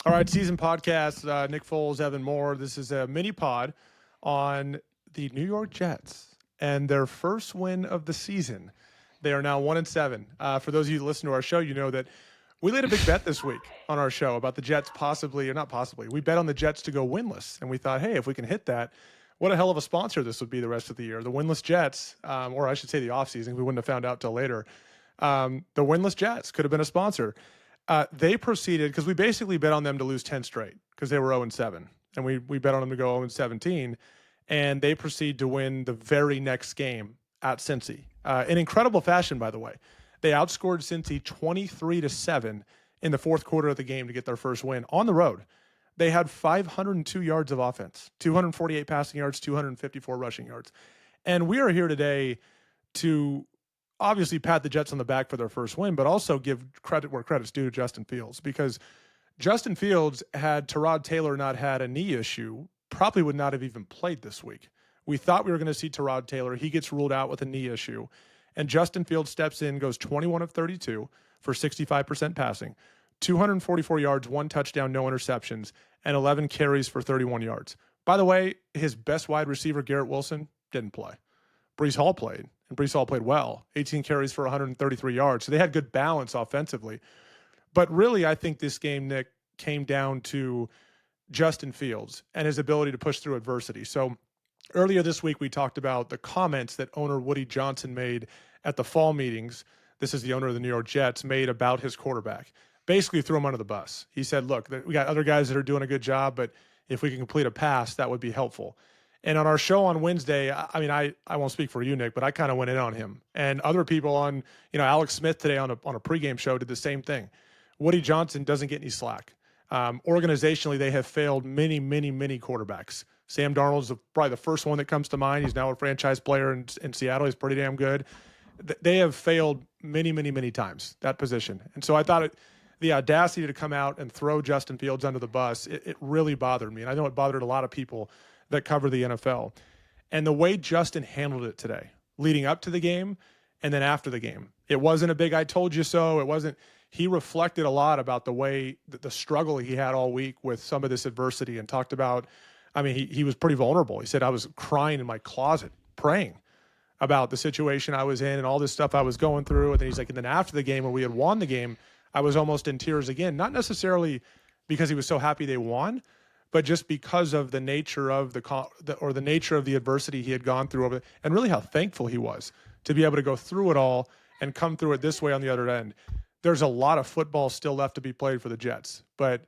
All right, season podcast. Nick Foles, Evan Moore. This is a mini pod on the New York Jets and their first win of the season. They are now 1-7. For those of you that listen to our show, you know that we laid a big bet this week on our show about the Jets possibly, or not possibly. We bet on the Jets to go winless, and we thought, hey, if we can hit that, what a hell of a sponsor this would be the rest of the year. The winless Jets, or I should say the offseason, we wouldn't have found out till later. The winless Jets could have been a sponsor. They proceeded because we basically bet on them to lose 10 straight because they were 0-7, and we bet on them to go 0-17, and they proceed to win the very next game at Cincy in incredible fashion. By the way, they outscored Cincy 23-7 in the fourth quarter of the game to get their first win on the road. They had 502 yards of offense, 248 passing yards, 254 rushing yards, and we are here today to obviously pat the Jets on the back for their first win, but also give credit where credit's due to Justin Fields, because Justin Fields, had Tyrod Taylor not had a knee issue, probably would not have even played this week. We thought we were going to see Tyrod Taylor. He gets ruled out with a knee issue, and Justin Fields steps in, goes 21 of 32 for 65% passing, 244 yards, 1 touchdown, no interceptions, and 11 carries for 31 yards. By the way, his best wide receiver, Garrett Wilson, didn't play. Breece Hall played, and Breece Hall played well, 18 carries for 133 yards. So they had good balance offensively. But really, I think this game, Nick, came down to Justin Fields and his ability to push through adversity. So earlier this week, we talked about the comments that owner Woody Johnson made at the fall meetings. This is the owner of the New York Jets, made about his quarterback. Basically threw him under the bus. He said, look, we got other guys that are doing a good job, but if we can complete a pass, that would be helpful. And on our show on Wednesday, I won't speak for you, Nick, but I kind of went in on him. And other people on, Alex Smith today on a pregame show did the same thing. Woody Johnson doesn't get any slack. Organizationally, they have failed many, many, many quarterbacks. Sam Darnold's probably the first one that comes to mind. He's now a franchise player in Seattle. He's pretty damn good. They have failed many, many, many times, that position. And so I thought the audacity to come out and throw Justin Fields under the bus, it really bothered me. And I know it bothered a lot of people that cover the NFL. And the way Justin handled it today, leading up to the game and then after the game, it wasn't a big I told you so. It wasn't. He reflected a lot about the way, the struggle he had all week with some of this adversity, and talked about, he was pretty vulnerable. He said, I was crying in my closet, praying about the situation I was in and all this stuff I was going through. And then he's like, and then after the game, when we had won the game, I was almost in tears again, not necessarily because he was so happy they won, but just because of the nature of the nature of the adversity he had gone through and really how thankful he was to be able to go through it all and come through it this way on the other end. There's a lot of football still left to be played for the Jets, but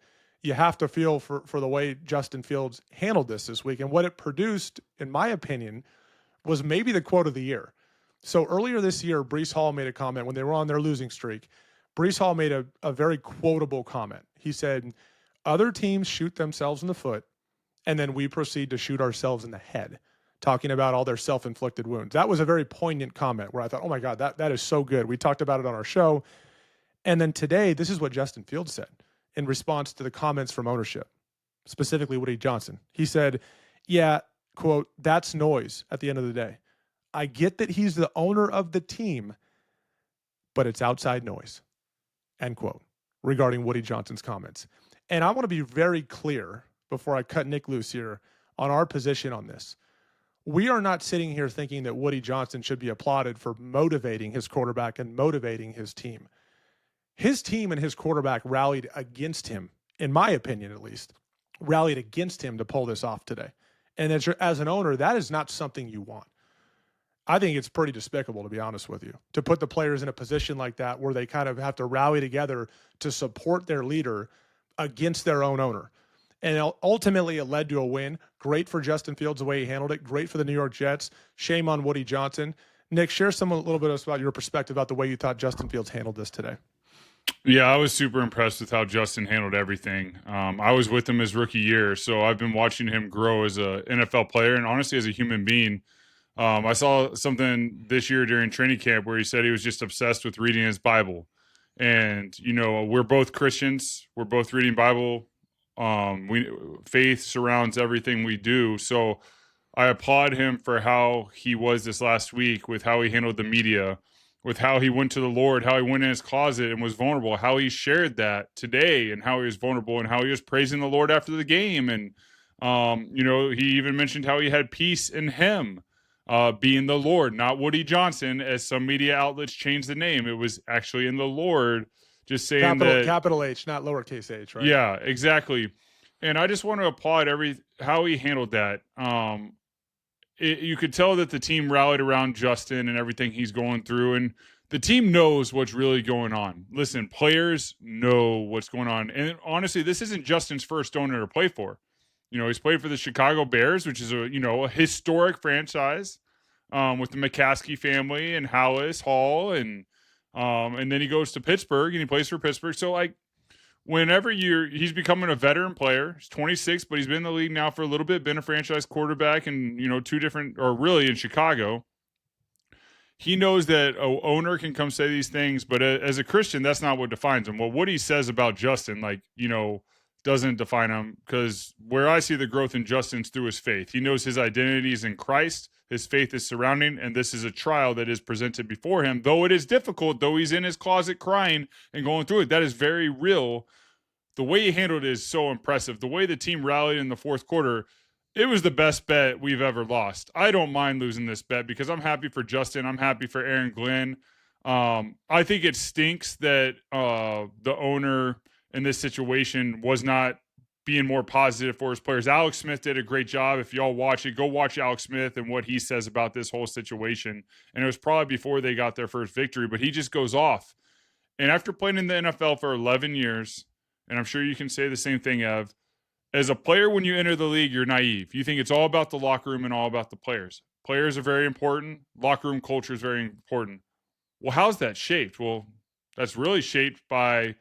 you have to feel for the way Justin Fields handled this week. And what it produced, in my opinion, was maybe the quote of the year. So earlier this year, Breece Hall made a comment when they were on their losing streak. Breece Hall made a very quotable comment. He said, other teams shoot themselves in the foot, and then we proceed to shoot ourselves in the head, talking about all their self-inflicted wounds. That was a very poignant comment where I thought, oh my God, that is so good. We talked about it on our show. And then today, this is what Justin Fields said in response to the comments from ownership, specifically Woody Johnson. He said, yeah, quote, that's noise at the end of the day. I get that he's the owner of the team, but it's outside noise, end quote, regarding Woody Johnson's comments. And I want to be very clear before I cut Nick loose here on our position on this. We are not sitting here thinking that Woody Johnson should be applauded for motivating his quarterback and motivating his team. His team and his quarterback rallied against him, in my opinion at least, rallied against him to pull this off today. And as an owner, that is not something you want. I think it's pretty despicable, to be honest with you, to put the players in a position like that where they kind of have to rally together to support their leader against their own owner. And ultimately, it led to a win. Great for Justin Fields, the way he handled it. Great for the New York Jets. Shame on Woody Johnson. Nick, share a little bit about your perspective about the way you thought Justin Fields handled this today. Yeah, I was super impressed with how Justin handled everything. I was with him his rookie year, so I've been watching him grow as an NFL player and honestly as a human being. I saw something this year during training camp where he said he was just obsessed with reading his Bible. And, we're both Christians. We're both reading Bible. Faith surrounds everything we do. So I applaud him for how he was this last week with how he handled the media, with how he went to the Lord, how he went in his closet and was vulnerable, how he shared that today, and how he was vulnerable and how he was praising the Lord after the game. And, he even mentioned how he had peace in him, being the Lord, not Woody Johnson, as some media outlets changed the name. It was actually in the Lord, just saying that, Capital H, not lowercase h, right? yeah, exactly. And I just want to applaud how he handled that. You could tell that the team rallied around Justin and everything he's going through, and the team knows what's really going on. Listen, players know what's going on, and honestly, this isn't Justin's first owner to play for. He's played for the Chicago Bears, which is a historic franchise, with the McCaskey family and Hallis Hall, and then he goes to Pittsburgh and he plays for Pittsburgh. So like, whenever he's becoming a veteran player. He's 26, but he's been in the league now for a little bit, been a franchise quarterback and, two different, or really in Chicago. He knows that an owner can come say these things, but as a Christian, that's not what defines him. Well, what he says about Justin, doesn't define him, because where I see the growth in Justin's through his faith. He knows his identity is in Christ. His faith is surrounding, and this is a trial that is presented before him. Though it is difficult, though he's in his closet crying and going through it, that is very real. The way he handled it is so impressive. The way the team rallied in the fourth quarter, it was the best bet we've ever lost. I don't mind losing this bet because I'm happy for Justin. I'm happy for Aaron Glenn. I think it stinks that the owner in this situation was not being more positive for his players. Alex Smith did a great job. If y'all watch it, go watch Alex Smith and what he says about this whole situation. And it was probably before they got their first victory, but he just goes off. And after playing in the NFL for 11 years, and I'm sure you can say the same thing, Ev, as a player, when you enter the league, you're naive. You think it's all about the locker room and all about the players. Players are very important. Locker room culture is very important. Well, how's that shaped? Well, that's really shaped by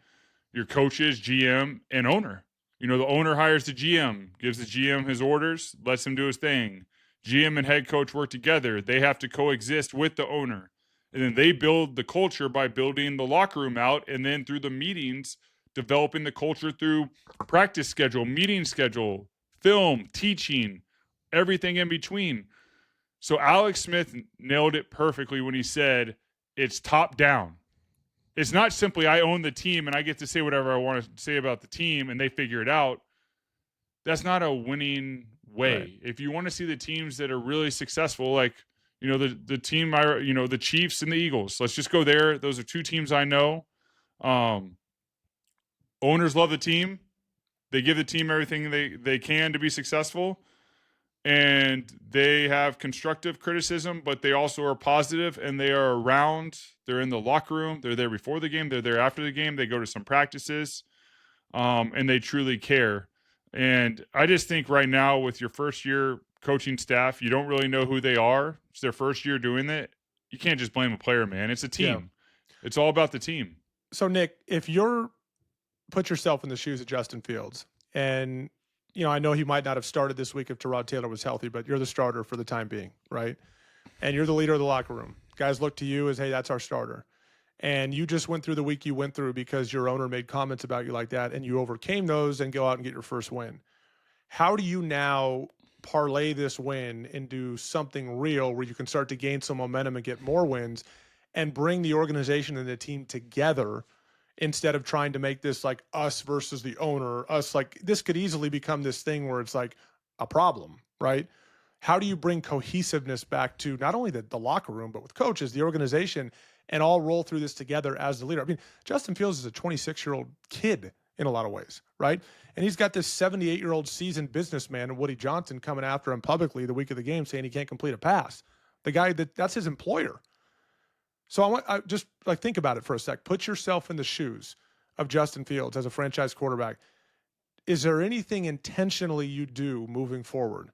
your coaches, GM, and owner. The owner hires the GM, gives the GM his orders, lets him do his thing. GM and head coach work together. They have to coexist with the owner. And then they build the culture by building the locker room out, and then through the meetings, developing the culture through practice schedule, meeting schedule, film, teaching, everything in between. So Alex Smith nailed it perfectly when he said it's top down. It's not simply I own the team and I get to say whatever I want to say about the team and they figure it out. That's not a winning way. Right. If you want to see the teams that are really successful, like, the team, the Chiefs and the Eagles, let's just go there. Those are two teams I know. Owners love the team. They give the team everything they can to be successful. And they have constructive criticism, but they also are positive, and they are around. They're in the locker room. They're there before the game. They're there after the game. They go to some practices, and they truly care. And I just think right now with your first year coaching staff, you don't really know who they are. It's their first year doing it. You can't just blame a player, man. It's a team. Yeah. It's all about the team. So, Nick, if put yourself in the shoes of Justin Fields, and I know he might not have started this week if Tyrod Taylor was healthy, but you're the starter for the time being, right? And you're the leader of the locker room. Guys look to you as, hey, that's our starter. And you just went through the week you went through because your owner made comments about you like that, and you overcame those and go out and get your first win. How do you now parlay this win into something real where you can start to gain some momentum and get more wins and bring the organization and the team together instead of trying to make this like us versus the owner, us, like this could easily become this thing where it's like a problem, right? How do you bring cohesiveness back to not only the locker room, but with coaches, the organization, and all roll through this together as the leader? I mean, Justin Fields is a 26-year-old kid in a lot of ways, right? And he's got this 78-year-old seasoned businessman, Woody Johnson, coming after him publicly the week of the game saying he can't complete a pass. The guy that's his employer. So I just think about it for a sec. Put yourself in the shoes of Justin Fields as a franchise quarterback. Is there anything intentionally you do moving forward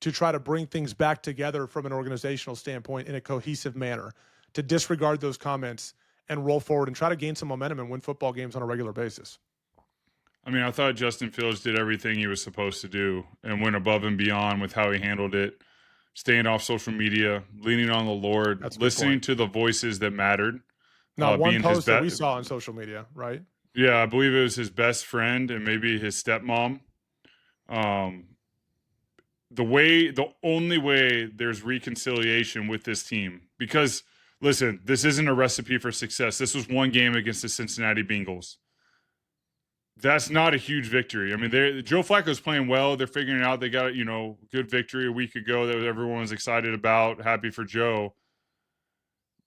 to try to bring things back together from an organizational standpoint in a cohesive manner, to disregard those comments and roll forward and try to gain some momentum and win football games on a regular basis? I mean, I thought Justin Fields did everything he was supposed to do and went above and beyond with how he handled it. Staying off social media, leaning on the Lord, listening to the voices that mattered. Not one post that we saw on social media, right? Yeah, I believe it was his best friend and maybe his stepmom. The only way there's reconciliation with this team, because Listen, this isn't a recipe for success. This was one game against the Cincinnati Bengals. That's not a huge victory. I mean, Joe Flacco's playing well. They're figuring it out. They got, good victory a week ago that everyone was excited about. Happy for Joe.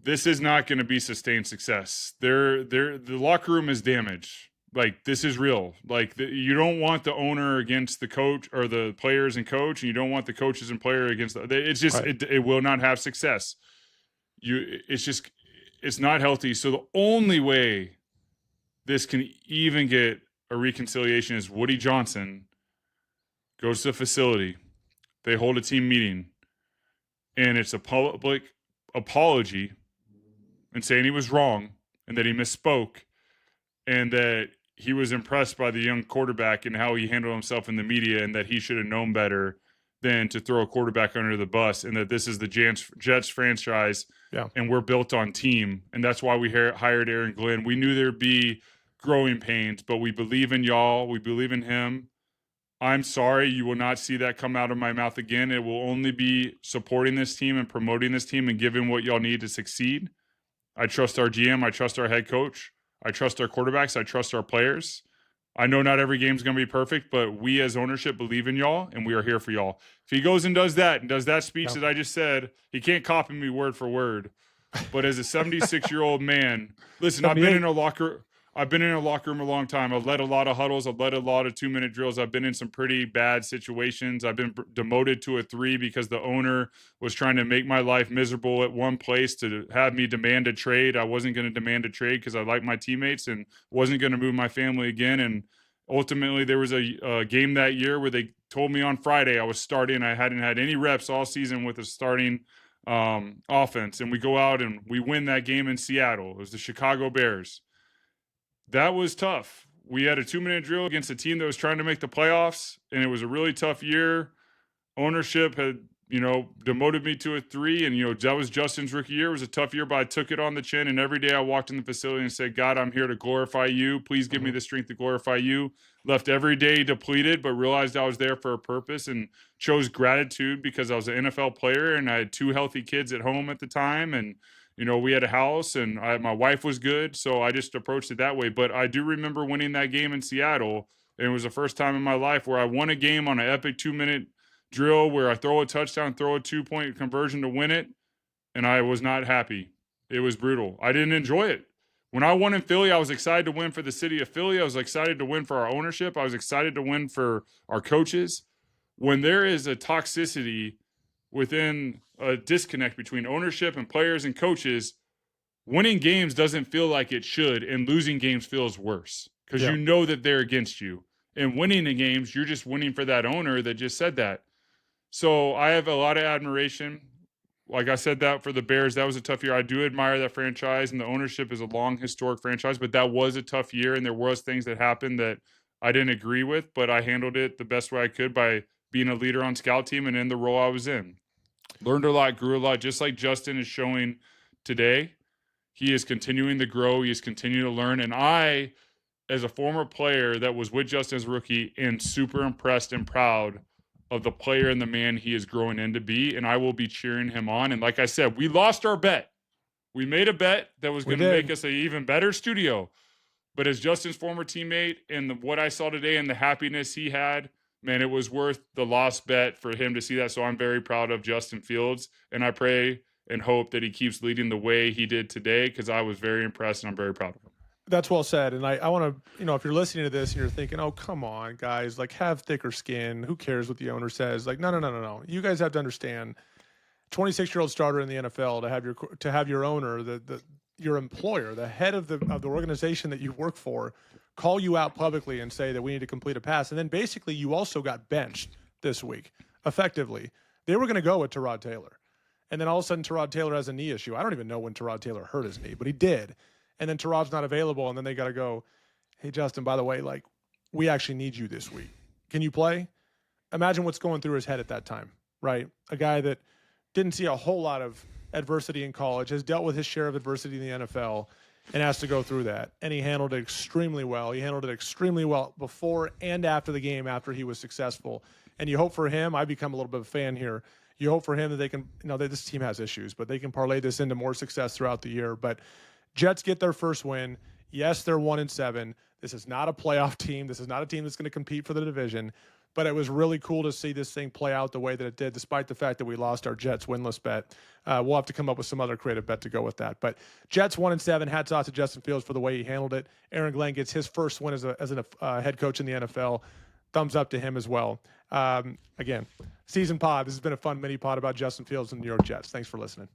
This is not going to be sustained success. The locker room is damaged. Like, this is real. Like, you don't want the owner against the coach or the players and coach, and you don't want the coaches and player against it's just Right. it will not have success. It's not healthy. So the only way this can even get a reconciliation is Woody Johnson goes to the facility. They hold a team meeting, and it's a public apology and saying he was wrong and that he misspoke and that he was impressed by the young quarterback and how he handled himself in the media and that he should have known better than to throw a quarterback under the bus, and that this is the Jets franchise, and we're built on team, and that's why we hired Aaron Glenn. We knew there'd be growing pains, but we believe in y'all. We believe in him. I'm sorry, you will not see that come out of my mouth again. It will only be supporting this team and promoting this team and giving what y'all need to succeed. I trust our GM. I trust our head coach. I trust our quarterbacks. I trust our players. I know not every game's going to be perfect, but we as ownership believe in y'all, and we are here for y'all. If he goes and does that speech that I just said, he can't copy me word for word. But as a 76-year-old man, listen, I've been in a locker room a long time. I've led a lot of huddles. I've led a lot of 2-minute drills. I've been in some pretty bad situations. I've been demoted to a 3 because the owner was trying to make my life miserable at one place to have me demand a trade. I wasn't going to demand a trade because I like my teammates and wasn't going to move my family again. And ultimately, there was a game that year where they told me on Friday I was starting. I hadn't had any reps all season with a starting offense. And we go out and we win that game in Seattle. It was the Chicago Bears. That was tough. We had a 2-minute drill against a team that was trying to make the playoffs, and it was a really tough year. Ownership had, demoted me to a 3, and, that was Justin's rookie year. It was a tough year, but I took it on the chin, and every day I walked in the facility and said, God, I'm here to glorify you. Please give me the strength to glorify you. Left every day depleted, but realized I was there for a purpose and chose gratitude because I was an NFL player, and I had 2 healthy kids at home at the time, and we had a house and my wife was good. So I just approached it that way. But I do remember winning that game in Seattle. And it was the first time in my life where I won a game on an epic 2-minute drill where I throw a touchdown, throw a 2-point conversion to win it. And I was not happy. It was brutal. I didn't enjoy it. When I won in Philly, I was excited to win for the city of Philly. I was excited to win for our ownership. I was excited to win for our coaches. When there is a toxicity within a disconnect between ownership and players and coaches, winning games doesn't feel like it should, and losing games feels worse because you know that they're against you. And winning the games, you're just winning for that owner that just said that. So I have a lot of admiration. Like I said, that for the Bears, that was a tough year. I do admire that franchise, and the ownership is a long, historic franchise, but that was a tough year, and there was things that happened that I didn't agree with, but I handled it the best way I could by being a leader on scout team and in the role I was in. Learned a lot, grew a lot, just like Justin is showing today. He is continuing to grow. He is continuing to learn. And I, as a former player that was with Justin as a rookie, am super impressed and proud of the player and the man he is growing into be. And I will be cheering him on. And like I said, we lost our bet. We made a bet that was going to make us an even better studio. But as Justin's former teammate and what I saw today and the happiness he had, man, it was worth the lost bet for him to see that. So I'm very proud of Justin Fields, and I pray and hope that he keeps leading the way he did today because I was very impressed and I'm very proud of him. That's well said. And I want to, if you're listening to this and you're thinking, oh, come on, guys, like have thicker skin. Who cares what the owner says? Like, no. You guys have to understand, 26-year-old starter in the NFL to have your owner, your employer, the head of the organization that you work for, call you out publicly and say that we need to complete a pass. And then basically you also got benched this week, effectively. They were going to go with Tyrod Taylor. And then all of a sudden Tyrod Taylor has a knee issue. I don't even know when Tyrod Taylor hurt his knee, but he did. And then Tyrod's not available. And then they got to go, hey, Justin, by the way, like, we actually need you this week. Can you play? Imagine what's going through his head at that time, right? A guy that didn't see a whole lot of adversity in college, has dealt with his share of adversity in the NFL. and has to go through that. And he handled it extremely well. He handled it extremely well before and after the game, after he was successful. And you hope for him, I become a little bit of a fan here. You hope for him that they can, this team has issues, but they can parlay this into more success throughout the year. But Jets get their first win. Yes, they're 1-7. This is not a playoff team. This is not a team that's going to compete for the division. But it was really cool to see this thing play out the way that it did, despite the fact that we lost our Jets winless bet. We'll have to come up with some other creative bet to go with that. But Jets 1-7. Hats off to Justin Fields for the way he handled it. Aaron Glenn gets his first win as a head coach in the NFL. Thumbs up to him as well. Again, season pod. This has been a fun mini pod about Justin Fields and the New York Jets. Thanks for listening.